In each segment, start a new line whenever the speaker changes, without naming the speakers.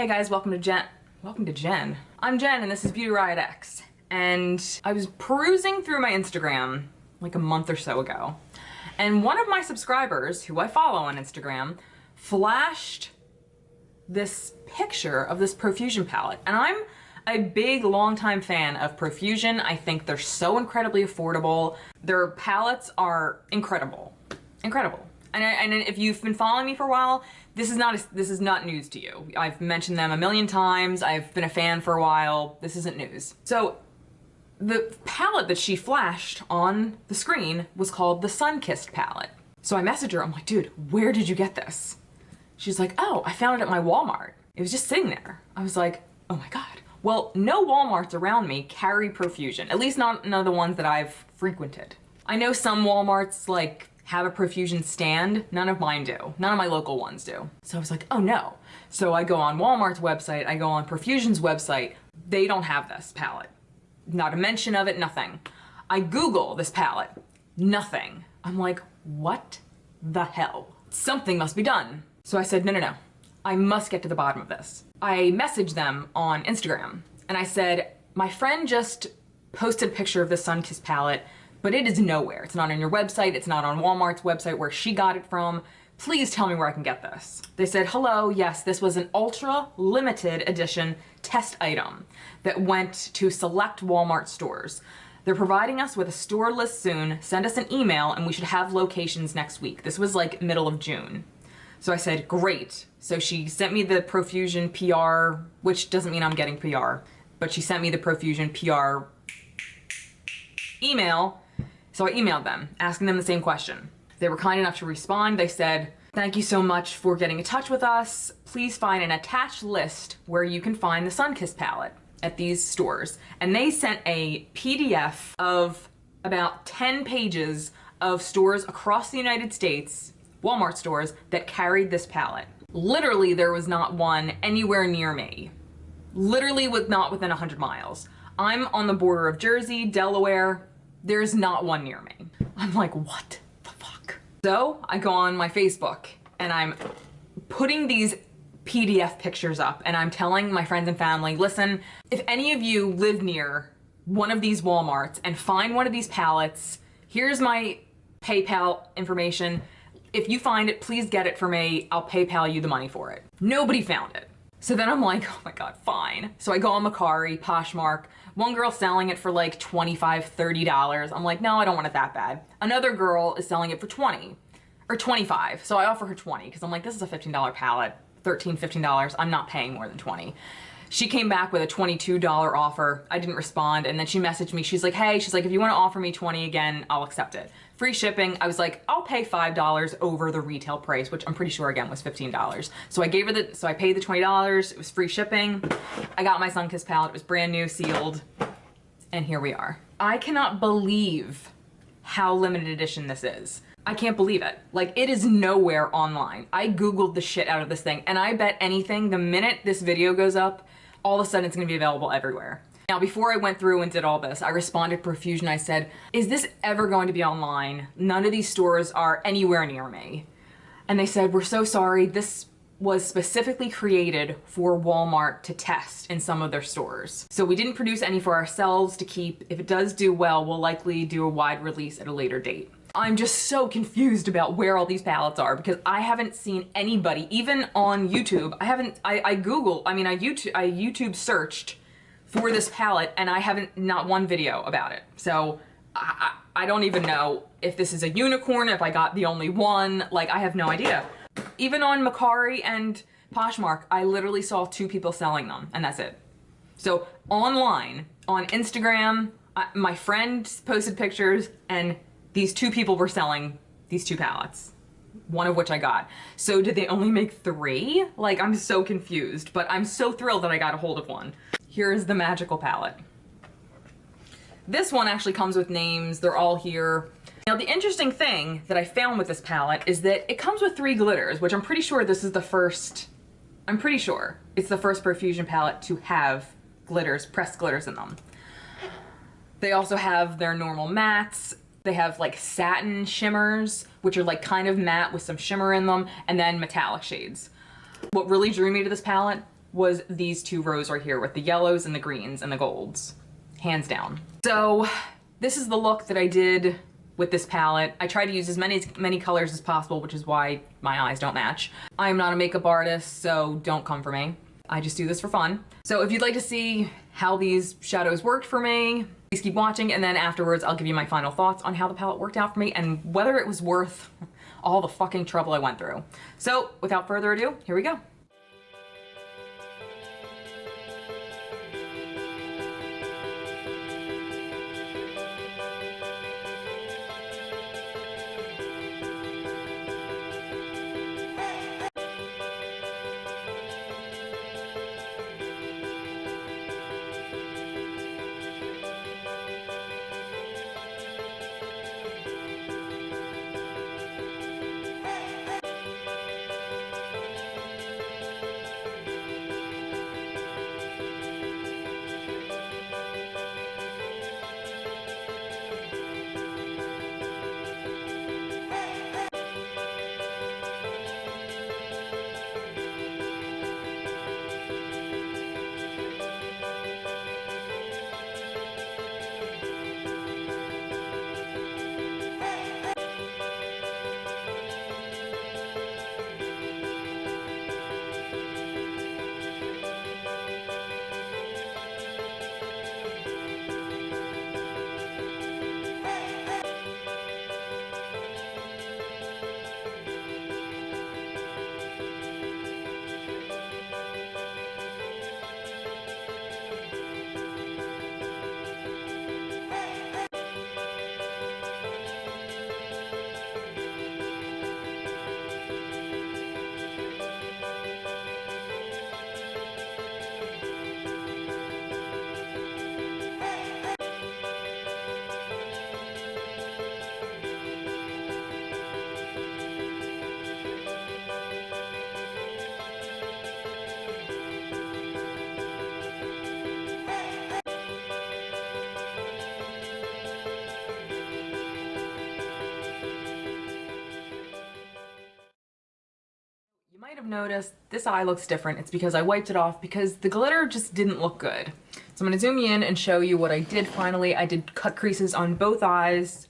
Hey guys, welcome to Jen. I'm Jen and this is beautyriotx. And I was perusing through my Instagram like a month or so ago. And one of my subscribers, who I follow on Instagram, flashed this picture of this Profusion palette. And I'm a big, longtime fan of Profusion. I think they're so incredibly affordable. Their palettes are incredible. Incredible. And if you've been following me for a while, this is not news to you. I've mentioned them a million times. I've been a fan for a while. This isn't news. So the palette that she flashed on the screen was called the SunKissed palette. So I messaged her, I'm like, dude, where did you get this? She's like, oh, I found it at my Walmart. It was just sitting there. I was like, oh my God. Well, no Walmarts around me carry Profusion, at least none of the ones that I've frequented. I know some Walmarts like have a Profusion stand. None of mine do. None of my local ones do. So I was like, oh no. So I go on Walmart's website, I go on Profusion's website. They don't have this palette. Not a mention of it, nothing. I Google this palette, nothing. I'm like, what the hell? Something must be done. So I said, no. I must get to the bottom of this. I messaged them on Instagram and I said, my friend just posted a picture of the SunKissed palette, but it is nowhere. It's not on your website. It's not on Walmart's website where she got it from. Please tell me where I can get this. They said, hello, yes, this was an ultra limited edition test item that went to select Walmart stores. They're providing us with a store list soon. Send us an email and we should have locations next week. This was like middle of June. So I said, great. So she sent me the Profusion PR, which doesn't mean I'm getting PR, but she sent me the Profusion PR email. So I emailed them, asking them the same question. They were kind enough to respond. They said, thank you so much for getting in touch with us. Please find an attached list where you can find the SunKissed palette at these stores. And they sent a PDF of about 10 pages of stores across the United States, Walmart stores, that carried this palette. Literally, there was not one anywhere near me. Literally not within 100 miles. I'm on the border of Jersey, Delaware. There's not one near me. I'm like, what the fuck? So I go on my Facebook and I'm putting these PDF pictures up and I'm telling my friends and family, listen, if any of you live near one of these Walmarts and find one of these palettes, here's my PayPal information. If you find it, please get it for me. I'll PayPal you the money for it. Nobody found it. So then I'm like, oh my God, fine. So I go on Mercari, Poshmark. One girl selling it for like $25, $30. I'm like, no, I don't want it that bad. Another girl is selling it for 20 or 25. So I offer her 20 because I'm like, this is a $15 palette, $13, $15. I'm not paying more than 20. She came back with a $22 offer. I didn't respond. And then she messaged me. She's like, hey, if you want to offer me 20 again, I'll accept it. Free shipping. I was like, I'll pay $5 over the retail price, which I'm pretty sure again was $15. So I gave her so I paid the $20. It was free shipping. I got my SunKissed palette. It was brand new, sealed. And here we are. I cannot believe how limited edition this is. I can't believe it. Like, it is nowhere online. I Googled the shit out of this thing and I bet anything the minute this video goes up, all of a sudden it's gonna be available everywhere. Now, before I went through and did all this, I responded to Profusion. I said, is this ever going to be online? None of these stores are anywhere near me. And they said, we're so sorry. This was specifically created for Walmart to test in some of their stores. So we didn't produce any for ourselves to keep. If it does do well, we'll likely do a wide release at a later date. I'm just so confused about where all these palettes are because I haven't seen anybody, even on YouTube. I YouTube searched for this palette and I haven't, not one video about it. So I don't even know if this is a unicorn, if I got the only one, like I have no idea. Even on Mercari and Poshmark, I literally saw 2 people selling them and that's it. So online, on Instagram, my friend posted pictures and these 2 people were selling these 2 palettes, one of which I got. So did they only make 3? Like, I'm so confused, but I'm so thrilled that I got a hold of one. Here's the magical palette. This one actually comes with names. They're all here. Now, the interesting thing that I found with this palette is that it comes with 3 glitters, which I'm pretty sure this is the first, I'm pretty sure it's the first Profusion palette to have glitters, pressed glitters in them. They also have their normal mattes. They have like satin shimmers, which are like kind of matte with some shimmer in them, and then metallic shades. What really drew me to this palette was these two rows right here with the yellows and the greens and the golds, hands down. So this is the look that I did with this palette. I try to use as many colors as possible, which is why my eyes don't match. I am not a makeup artist, so don't come for me. I just do this for fun. So if you'd like to see how these shadows worked for me, please keep watching, and then afterwards I'll give you my final thoughts on how the palette worked out for me and whether it was worth all the fucking trouble I went through. So without further ado, here we go. You might have noticed this eye looks different. It's because I wiped it off because the glitter just didn't look good. So I'm gonna zoom you in and show you what I did finally. I did cut creases on both eyes.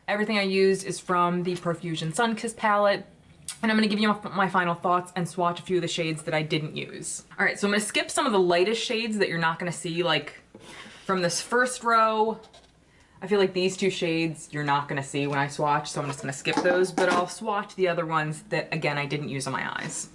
Everything I used is from the Profusion SunKissed palette. And I'm gonna give you my final thoughts and swatch a few of the shades that I didn't use. All right, so I'm gonna skip some of the lightest shades that you're not gonna see, like from this first row. I feel like these two shades you're not gonna see when I swatch, so I'm just gonna skip those, but I'll swatch the other ones that, again, I didn't use on my eyes.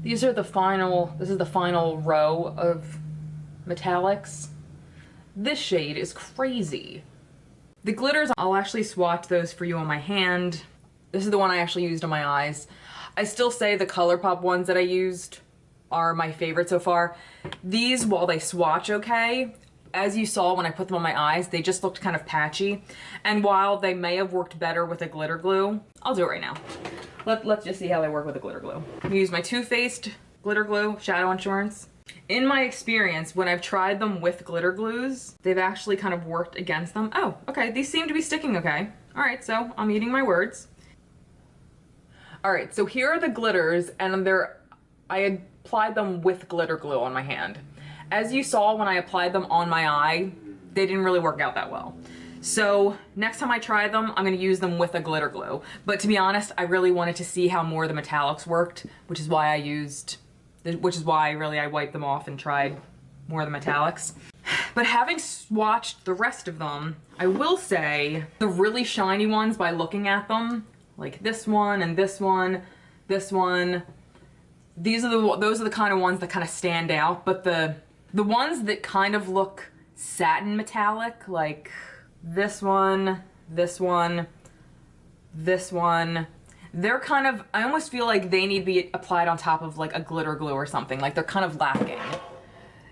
These are the final, this is the final row of metallics. This shade is crazy. The glitters, I'll actually swatch those for you on my hand. This is the one I actually used on my eyes. I still say the ColourPop ones that I used are my favorite so far. These, while they swatch okay, as you saw when I put them on my eyes, they just looked kind of patchy. And while they may have worked better with a glitter glue, I'll do it right now. Let's just see how they work with a glitter glue. I'm gonna use my Too Faced glitter glue, Shadow Insurance. In my experience, when I've tried them with glitter glues, they've actually kind of worked against them. Oh, okay, these seem to be sticking okay. All right, so I'm eating my words. All right, so here are the glitters, and I applied them with glitter glue on my hand. As you saw when I applied them on my eye, they didn't really work out that well. So next time I try them, I'm gonna use them with a glitter glue. But to be honest, I really wanted to see how more of the metallics worked, which is why I wiped them off and tried more of the metallics. But having swatched the rest of them, I will say the really shiny ones, by looking at them, like this one and this one, those are the kind of ones that kind of stand out. But the ones that kind of look satin metallic, like this one, this one, this one, they're kind of, I almost feel like they need to be applied on top of like a glitter glue or something. Like they're kind of lacking.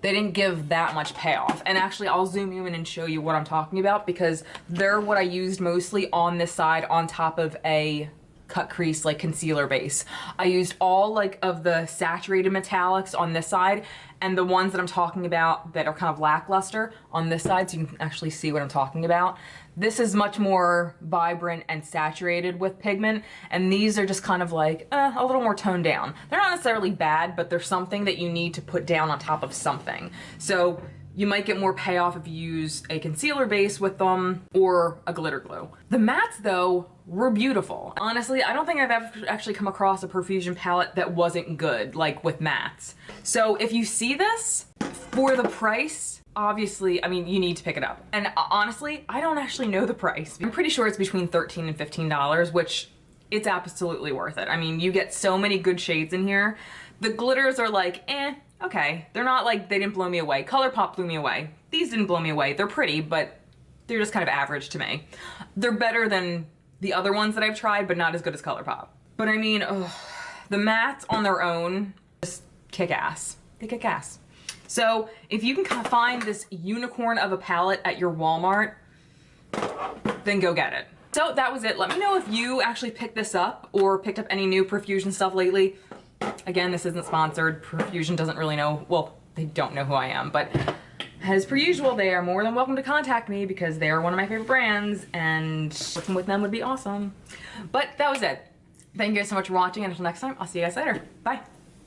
They didn't give that much payoff. And actually, I'll zoom you in and show you what I'm talking about, because they're what I used mostly on this side on top of a cut crease like concealer base. I used all like of the saturated metallics on this side and the ones that I'm talking about that are kind of lackluster on this side, so you can actually see what I'm talking about. This is much more vibrant and saturated with pigment, and these are just kind of like a little more toned down. They're not necessarily bad, but they're something that you need to put down on top of something. So you might get more payoff if you use a concealer base with them or a glitter glue. The mattes though were beautiful. Honestly, I don't think I've ever actually come across a Profusion palette that wasn't good, like with mattes. So if you see this, for the price, obviously, I mean, you need to pick it up. And honestly, I don't actually know the price. I'm pretty sure it's between $13 and $15, which it's absolutely worth it. I mean, you get so many good shades in here. The glitters are like, okay. They're not like, they didn't blow me away. ColourPop blew me away. These didn't blow me away. They're pretty, but they're just kind of average to me. They're better than the other ones that I've tried, but not as good as ColourPop. But I mean, the mattes on their own just kick ass. They kick ass. So if you can find this unicorn of a palette at your Walmart, then go get it. So that was it. Let me know if you actually picked this up or picked up any new Profusion stuff lately. Again, this isn't sponsored. Profusion doesn't really know, well, they don't know who I am, but as per usual, they are more than welcome to contact me because they are one of my favorite brands and working with them would be awesome. But that was it. Thank you guys so much for watching, and until next time, I'll see you guys later. Bye.